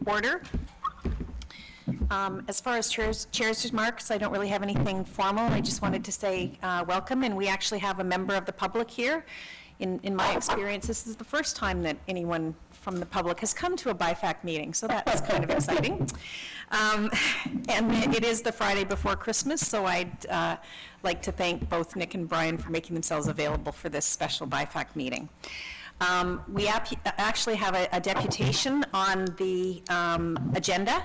order. As far as chair's remarks, I don't really have anything formal. I just wanted to say welcome, and we actually have a member of the public here. In my experience, this is the first time that anyone from the public has come to a BIFAC meeting, so that's kind of exciting. And it is the Friday before Christmas, so I'd like to thank both Nick and Brian for making themselves available for this special BIFAC meeting. We actually have a deputation on the agenda,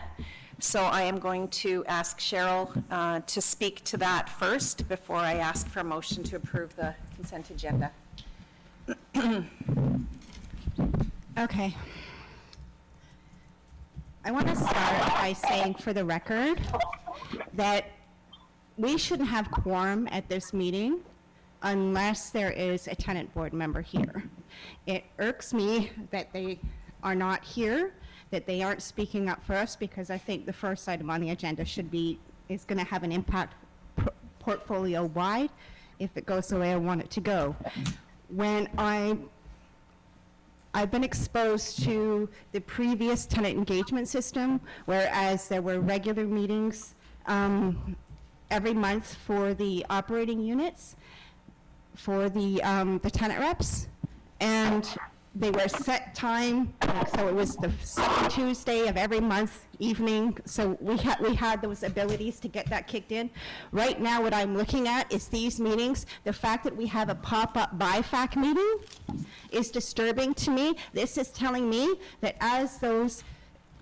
so I am going to ask Cheryl to speak to that first before I ask for a motion to approve the consent agenda. Okay. I want to start by saying for the record that we shouldn't have quorum at this meeting unless there is a tenant board member here. It irks me that they are not here, that they aren't speaking up for us, because I think the first item on the agenda is going to have an impact portfolio wide if it goes the way I want it to go. When I've been exposed to the previous tenant engagement system, whereas there were regular meetings every month for the operating units, for the tenant reps, and they were set time, so it was the second Tuesday of every month evening, so we had those abilities to get that kicked in. Right now, what I'm looking at is these meetings. The fact that we have a pop-up BIFAC meeting is disturbing to me. This is telling me that as those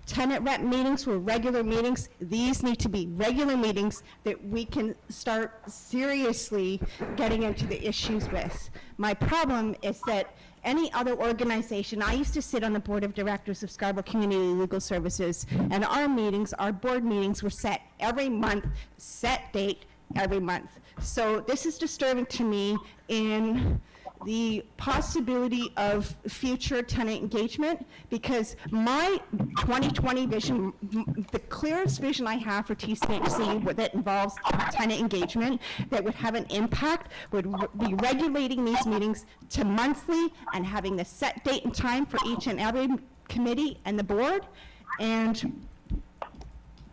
tenant rep meetings were regular meetings, these need to be regular meetings that we can start seriously getting into the issues with. My problem is that any other organization, I used to sit on the board of directors of Scarborough Community Legal Services, and our board meetings were set every month, set date every month. So this is disturbing to me in the possibility of future tenant engagement, because my 2020 vision, the clearest vision I have for TCHC that involves tenant engagement that would have an impact would be regulating these meetings to monthly and having the set date and time for each and every committee and the board, and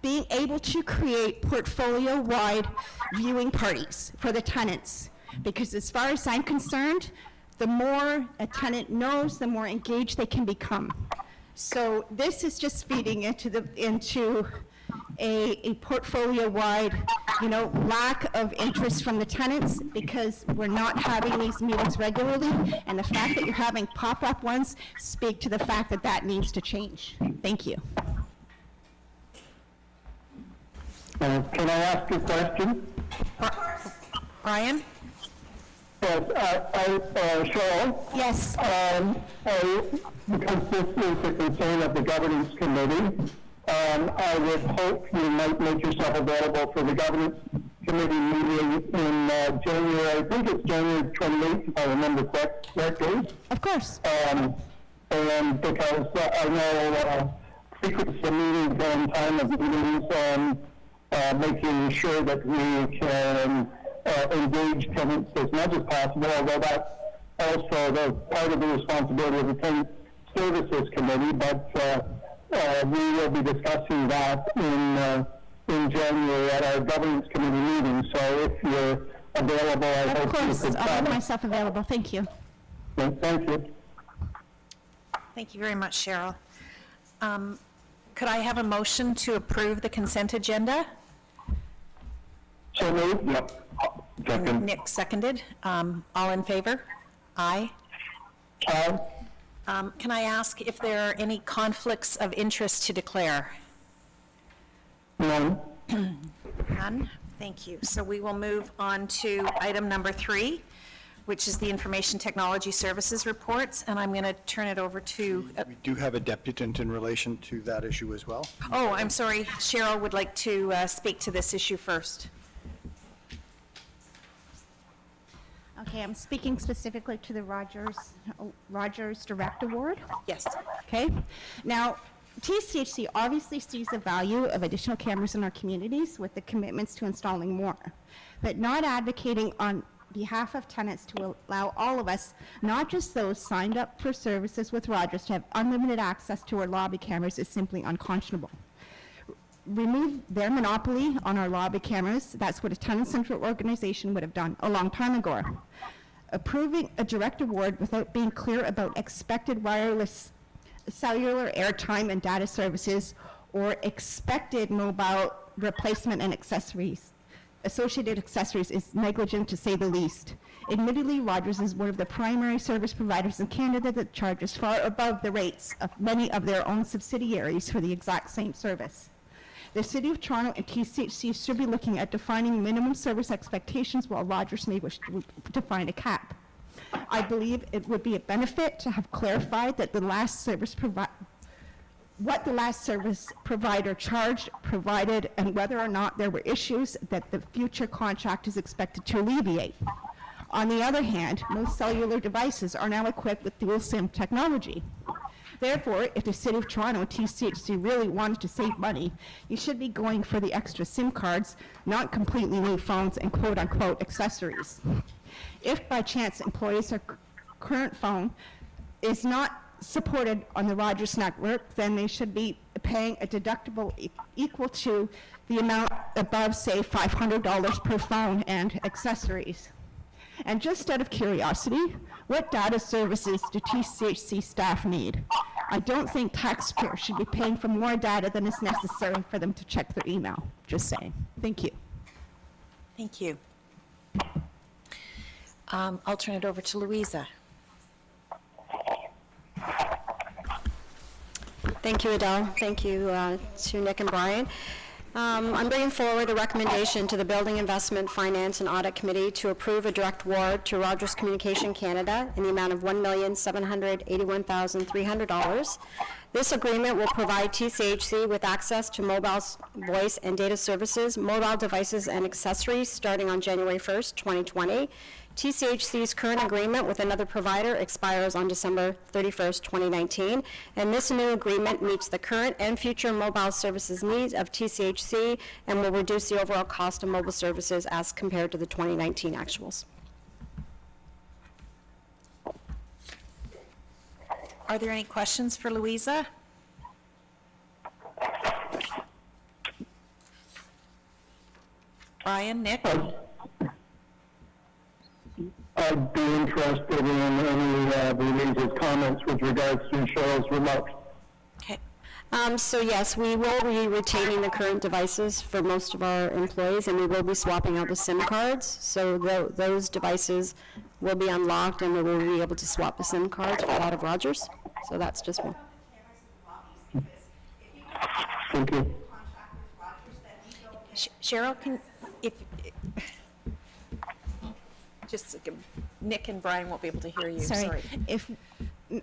being able to create portfolio-wide viewing parties for the tenants. Because as far as I'm concerned, the more a tenant knows, the more engaged they can become. So this is just feeding into a portfolio-wide, lack of interest from the tenants, because we're not having these meetings regularly, and the fact that you're having pop-up ones speak to the fact that that needs to change. Thank you. Can I ask a question? Brian? Yes, Cheryl? Yes. Because this is a concern of the governance committee, I would hope you might make yourself available for the governance committee meeting in January. I think it's January 28th, if I remember correctly. Of course. And because I know frequency of meetings and time of meetings, making sure that we can engage tenants as much as possible, although that's also the part of the responsibility of the Tenant Services Committee, but we will be discussing that in January at our Governance Committee meeting. So if you're available, I hope you could. Of course, I'll make myself available. Thank you. Thank you. Thank you very much, Cheryl. Could I have a motion to approve the consent agenda? So moved. Yep. Second. Nick seconded. All in favor? Aye. Aye. Can I ask if there are any conflicts of interest to declare? None. None. Thank you. So we will move on to item number 3, which is the Information Technology Services reports, and I'm going to turn it over to... We do have a deputant in relation to that issue as well. Oh, I'm sorry. Cheryl would like to speak to this issue first. Okay, I'm speaking specifically to the Rogers Direct Award. Yes. Okay. Now, TCHC obviously sees the value of additional cameras in our communities with the commitments to installing more, but not advocating on behalf of tenants to allow all of us, not just those signed up for services with Rogers, to have unlimited access to our lobby cameras is simply unconscionable. Remove their monopoly on our lobby cameras. That's what a tenant-central organization would have done a long time ago. Approving a direct award without being clear about expected wireless cellular airtime and data services or expected mobile replacement and associated accessories is negligent to say the least. Admittedly, Rogers is one of the primary service providers in Canada that charges far above the rates of many of their own subsidiaries for the exact same service. The City of Toronto and TCHC should be looking at defining minimum service expectations, while Rogers may wish to define a cap. I believe it would be a benefit to have clarified that what the last service provider charged, provided, and whether or not there were issues that the future contract is expected to alleviate. On the other hand, most cellular devices are now equipped with dual SIM technology. Therefore, if the City of Toronto and TCHC really wanted to save money, you should be going for the extra SIM cards, not completely new phones and quote-unquote accessories. If by chance employees' current phone is not supported on the Rogers network, then they should be paying a deductible equal to the amount above, say, $500 per phone and accessories. And just out of curiosity, what data services do TCHC staff need? I don't think taxpayers should be paying for more data than is necessary for them to check their email. Just saying. Thank you. Thank you. I'll turn it over to Louisa. Thank you, Adele. Thank you to Nick and Brian. I'm bringing forward a recommendation to the Building Investment, Finance, and Audit Committee to approve a direct award to Rogers Communication Canada in the amount of $1,781,300. This agreement will provide TCHC with access to mobile voice and data services, mobile devices, and accessories starting on January 1st, 2020. TCHC's current agreement with another provider expires on December 31st, 2019, and this new agreement meets the current and future mobile services needs of TCHC and will reduce the overall cost of mobile services as compared to the 2019 actuals. Are there any questions for Louisa? Brian, Nick? I'd be interested in any of Louise's comments with regards to Cheryl's remarks. Okay. So yes, we will be retaining the current devices for most of our employees, and we will be swapping out the SIM cards. So those devices will be unlocked, and we will be able to swap the SIM cards for out of Rogers. So that's just one. Thank you. Cheryl, just Nick and Brian won't be able to hear you. Sorry.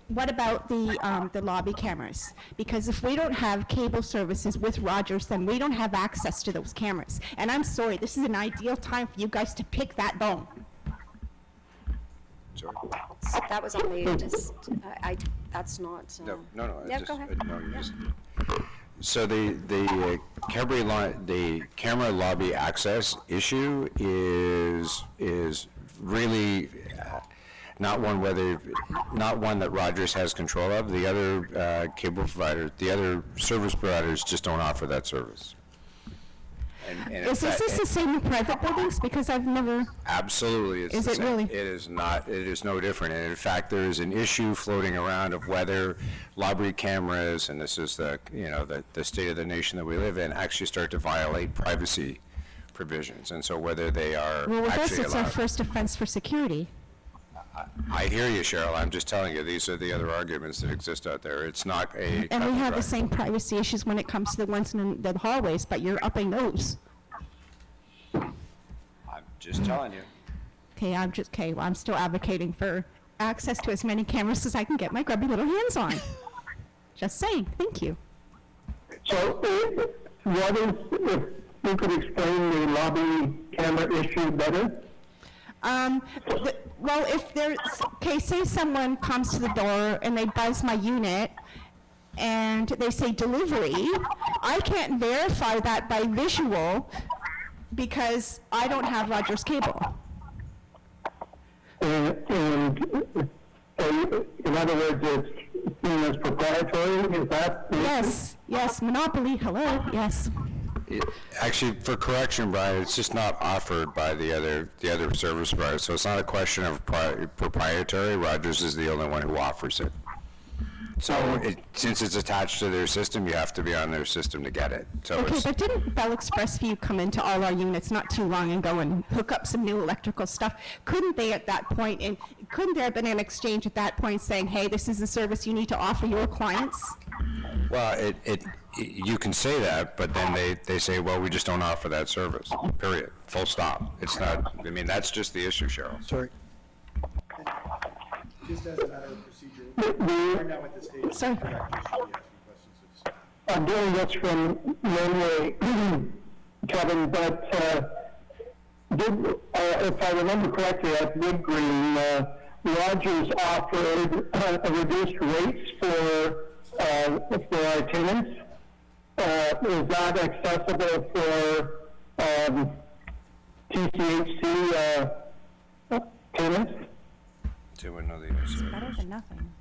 What about the lobby cameras? Because if we don't have cable services with Rogers, then we don't have access to those cameras. And I'm sorry, this is an ideal time for you guys to pick that bone. So that was on the, that's not. No. Yeah, go ahead. No, you just. So the camera lobby access issue is really not one that Rogers has control of. The other cable provider, the other service providers just don't offer that service. And Is this the same in private buildings? Because I've never. Absolutely, it's the Is it same. really? It is not. It is no different. And in fact, there is an issue floating around of whether lobby cameras, and this is the state of the nation that we live in, actually start to violate privacy provisions, and so whether they are Well, with us, actually it's our allowed. first offense for security. I hear you, Cheryl. I'm just telling you, these are the other arguments that exist out there. It's not a. And we have the cut same privacy issues when it comes to the ones in the hallways, but you're upping those. I'm just telling you. Okay, well, I'm still advocating for access to as many cameras as I can get my grubby little hands on. Just saying, thank you. So, if you could explain the lobby camera issue better? Well, if there's, say someone comes to the door and they buzz my unit and they say delivery, I can't verify that by visual because I don't have Rogers cable. And in other words, it's seen as proprietary, is that? Yes, monopoly, hello, yes. Actually, for correction, Brian, it's just not offered by the other service provider, so it's not a question of proprietary. Rogers is the only one who offers it. So since it's attached to their system, you have to be on their system to get it. So Okay, it's, but didn't Bell Express View come into all our units not too long ago and hook up some new electrical stuff? Couldn't they at that point, and couldn't there have been an exchange at that point saying, hey, this is the service you need to offer your clients? well, you can say that, but then they say, well, we just don't offer that service, period, full stop. It's not, I mean, that's just the issue, Cheryl. Sorry. Just as a matter of procedure, we're now at the stage. Sorry. I'm doing this from memory, Kevin, but if I remember correctly, at Wood Green, Rogers offered reduced rates for our tenants. Is that accessible for TCHC tenants? Do another answer. Better than nothing.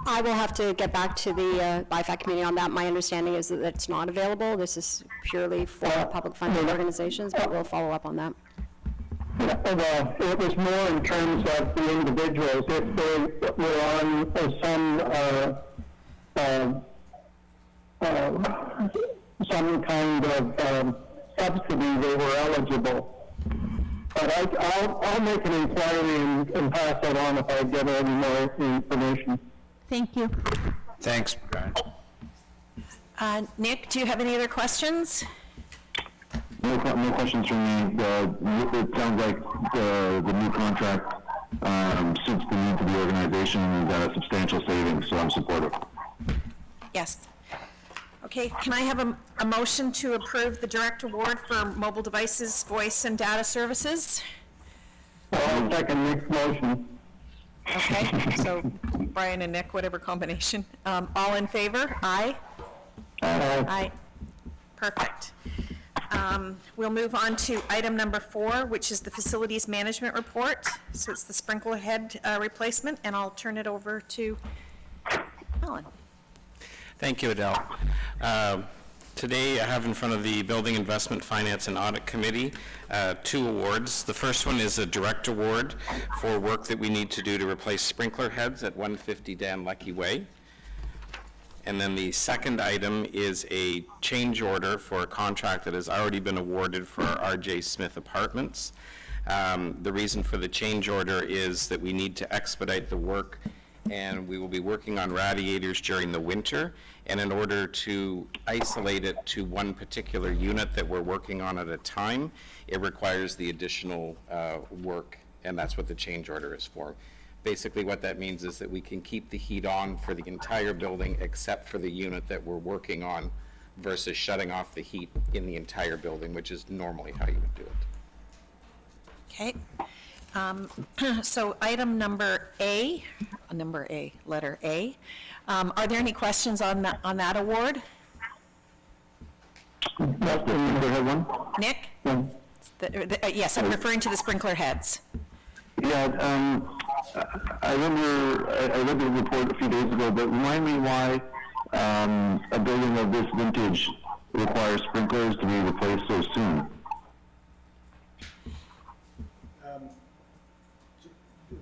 I will have to get back to the BIFAC committee on that. My understanding is that it's not available. This is purely for public funding organizations, but we'll follow up on that. Well, it was more in terms of the individuals. If they were on some kind of subsidy, they were eligible. But I'll make an inquiry and pass that on if I get any more information. Thank you. Thanks, Brian. Nick, do you have any other questions? No questions from me. It sounds like the new contract suits the needs of the organization and got a substantial savings, so I'm supportive. Yes. Okay, can I have a motion to approve the direct award for mobile devices, voice, and data services? I'll second Nick's motion. Okay, so Brian and Nick, whatever combination. All in favor? Aye? Aye. Perfect. We'll move on to item number 4, which is the facilities management report. So it's the sprinkler head replacement, and I'll turn it over to Alan. Thank you, Adele. Today I have in front of the Building Investment Finance and Audit Committee 2 awards. The first one is a direct award for work that we need to do to replace sprinkler heads at 150 Dan Leckie Way. And then the second item is a change order for a contract that has already been awarded for R.J. Smith Apartments. The reason for the change order is that we need to expedite the work, and we will be working on radiators during the winter. And in order to isolate it to one particular unit that we're working on at a time, it requires the additional work, and that's what the change order is for. Basically what that means is that we can keep the heat on for the entire building except for the unit that we're working on versus shutting off the heat in the entire building, which is normally how you would do it. Okay. So item number A, letter A. Are there any questions on that award? Nick? Yes, I'm referring to the sprinkler heads. Yeah, I read the report a few days ago, but remind me why a building of this vintage requires sprinklers to be replaced so soon.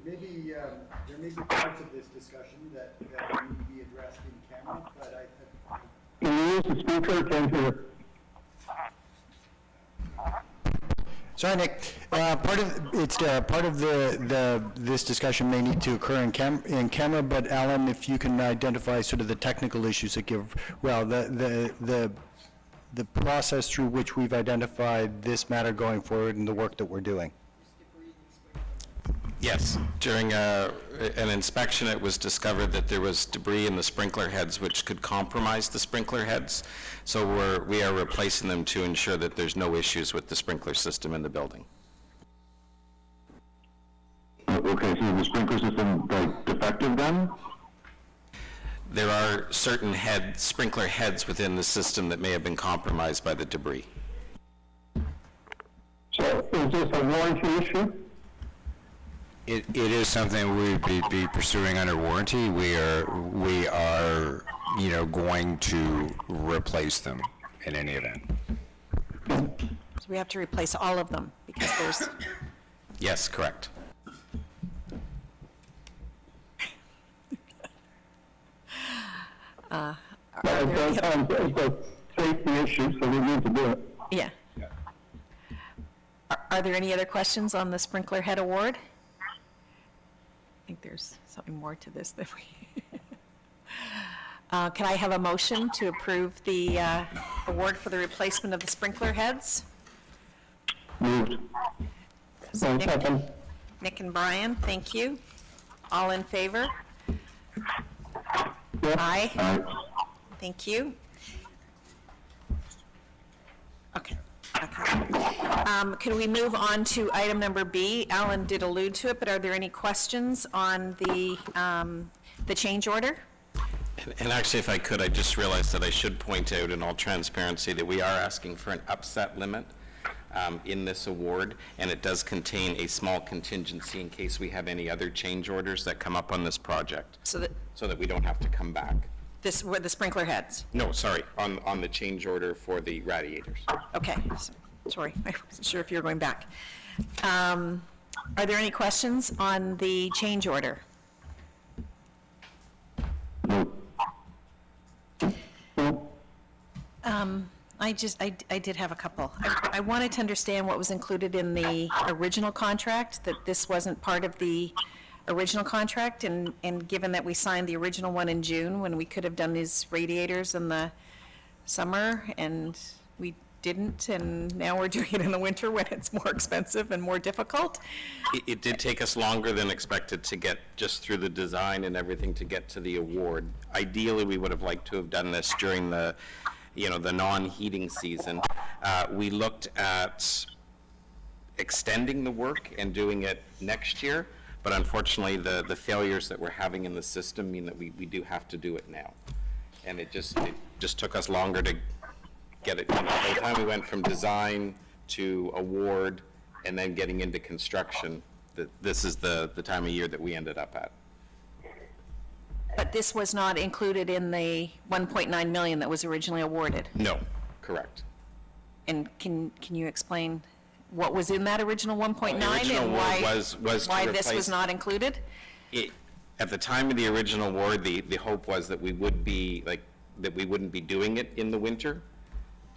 Maybe there may be parts of this discussion that need to be addressed in camera, but Can you use the speaker? Can't hear. Sorry, Nick. Part of this discussion may need to occur in camera, but Alan, if you can identify sort of the technical issues that give, well, the process through which we've identified this matter going forward and the work that we're doing. Yes, during an inspection, it was discovered that there was debris in the sprinkler heads which could compromise the sprinkler heads. So we are replacing them to ensure that there's no issues with the sprinkler system in the building. Okay, so is the sprinkler system defective then? There are certain sprinkler heads within the system that may have been compromised by the debris. So is this a warranty issue? It is something we would be pursuing under warranty. We are, you know, going to replace them in any event. So we have to replace all of them because there's, Yes, correct. It sounds it's a safety issue, so we need to do it. yeah. Are there any other questions on the sprinkler head award? I think there's something more to this than we. Can I have a motion to approve the award for the replacement of the sprinkler heads? Moved. So Nick- Second. Nick and Brian, thank you. All in favor? Yep. Aye. Aye. Thank you. Okay. Can we move on to item number B? Alan did allude to it, but are there any questions on the change order? And actually, if I could, I just realized that I should point out in all transparency that we are asking for an upset limit in this award, and it does contain a small contingency in case we have any other change orders that come up on this project, So that, so that we don't have to come back. this, were the sprinkler heads? No, sorry, on the change order for the radiators. Okay, sorry, I wasn't sure if you were going back. Are there any questions on the change order? I did have a couple. I wanted to understand what was included in the original contract, that this wasn't part of the original contract, and given that we signed the original one in June, when we could have done these radiators in the summer, and we didn't, and now we're doing it in the winter when it's more expensive and more difficult. It did take us longer than expected to get just through the design and everything to get to the award. Ideally, we would have liked to have done this during the, you know, the non-heating season. We looked at extending the work and doing it next year, but unfortunately, the failures that we're having in the system mean that we do have to do it now. And it just took us longer to get it, you know, by the time we went from design to award and then getting into construction, this is the time of year that we ended up at. But this was not included in the 1.9 million that was originally awarded. No, correct. And can you explain what was in that original 1.9 The original and award why, was to why this replace- was not included? At the time of the original award, the hope was that we would be, that we wouldn't be doing it in the winter.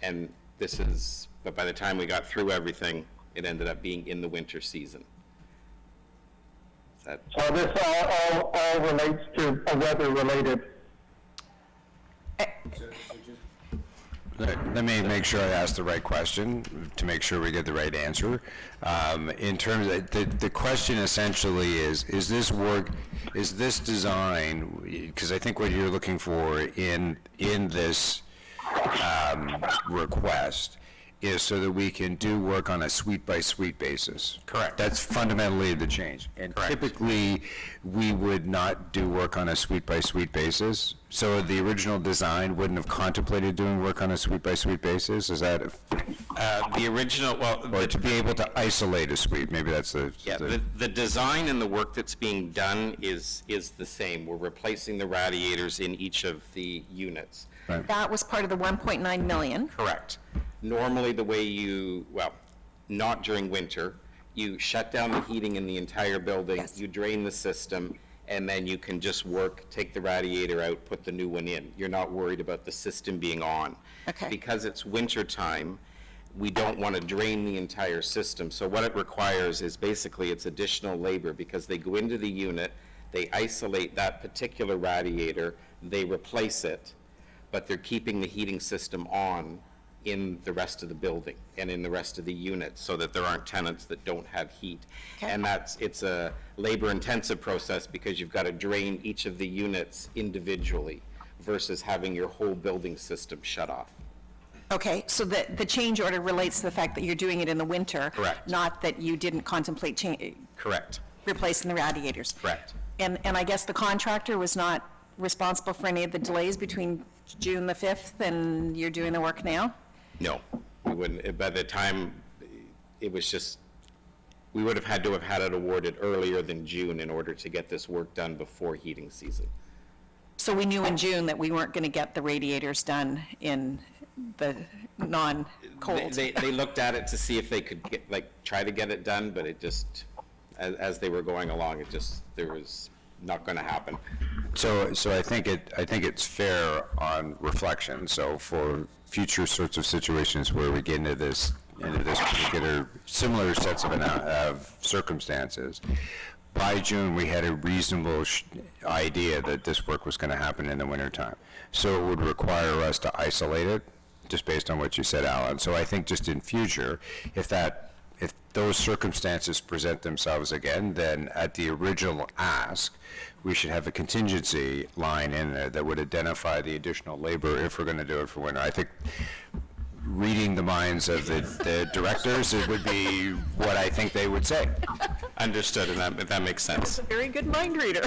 And but by the time we got through everything, it ended up being in the winter season. Is that, So this all relates to weather related. Let me make sure I ask the right question to make sure we get the right answer. In terms of, the question essentially is this design, because I think what you're looking for in this request is so that we can do work on a suite-by-suite basis. Correct. That's fundamentally the change. And Correct. typically, we would not do work on a suite-by-suite basis. So the original design wouldn't have contemplated doing work on a suite-by-suite basis? Is that, the original, well, or to be able to isolate a suite, maybe that's the... yeah, the design and the work that's being done is the same. We're replacing the radiators in each of the units. That was part of the 1.9 million. Correct. Normally, the way not during winter, you shut down the heating in the entire building, Yes. you drain the system, and then you can just take the radiator out, put the new one in. You're not worried about the system being on. Okay. Because it's winter time, we don't want to drain the entire system. So what it requires is basically it's additional labor, because they go into the unit, they isolate that particular radiator, they replace it, but they're keeping the heating system on in the rest of the building and in the rest of the units, so that there aren't tenants that don't have heat. Okay. And it's a labor-intensive process, because you've got to drain each of the units individually versus having your whole building system shut off. Okay, so the change order relates to the fact that you're doing it in the winter. Correct. Not that you didn't contemplate Correct. replacing the radiators. Correct. And I guess the contractor was not responsible for any of the delays between June the 5th and you're doing the work now? No, we wouldn't. By the time, it was just, we would have had to have had it awarded earlier than June in order to get this work done before heating season. So we knew in June that we weren't going to get the radiators done in the non-cold. They looked at it to see if they could get, like, try to get it done, but it just, as they were going along, it just, there was not going to happen. So I think it's fair on reflection. So for future sorts of situations where we get into this particular similar sets of circumstances, by June we had a reasonable idea that this work was going to happen in the wintertime. So it would require us to isolate it, just based on what you said, Alan. So I think just in future, if those circumstances present themselves again, then at the original ask, we should have a contingency line in there that would identify the additional labor if we're going to do it for winter. I think reading the minds of the directors, it would be what I think they would say. Understood, and that makes sense. Very good mind reader.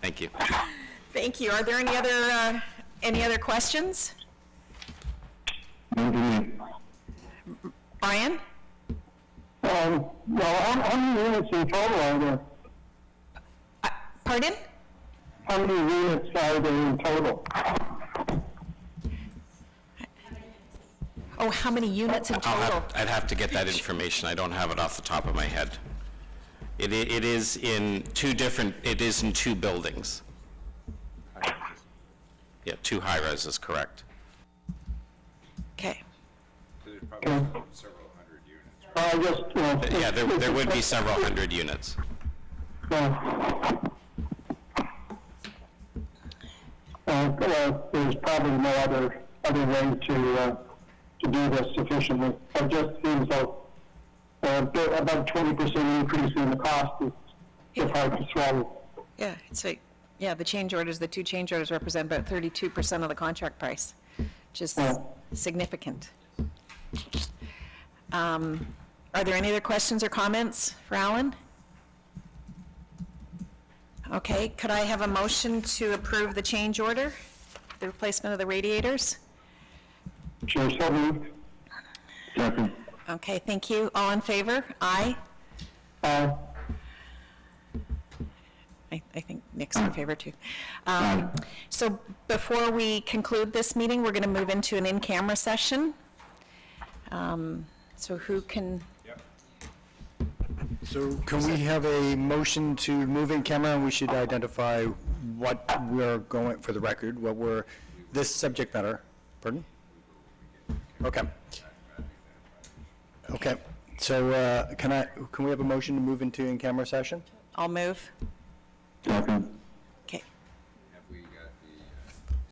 Thank you. Thank you. Are there any other questions? Brian? Well, how many units in total are there? Pardon? How many units are there in total? Oh, how many units in total? I'd have to get that information. I don't have it off the top of my head. It is in two buildings. Yeah, 2 high-rises, correct. Okay. Yeah, there would be several hundred units. There's probably no other way to do this sufficiently. It just seems like about 20% increase in the cost is hard to swallow. Yeah, the change orders, the 2 change orders represent about 32% of the contract price, which is significant. Are there any other questions or comments for Alan? Okay, could I have a motion to approve the change order, the replacement of the radiators? Sure, so moved. Second. Okay, thank you. All in favor? Aye? I think Nick's in favor too. So before we conclude this meeting, we're going to move into an in-camera session. So who can? So can we have a motion to move in camera, and we should identify what we're going, for the record, this subject matter, pardon? Okay. Okay, so can we have a motion to move into in-camera session? I'll move. Second.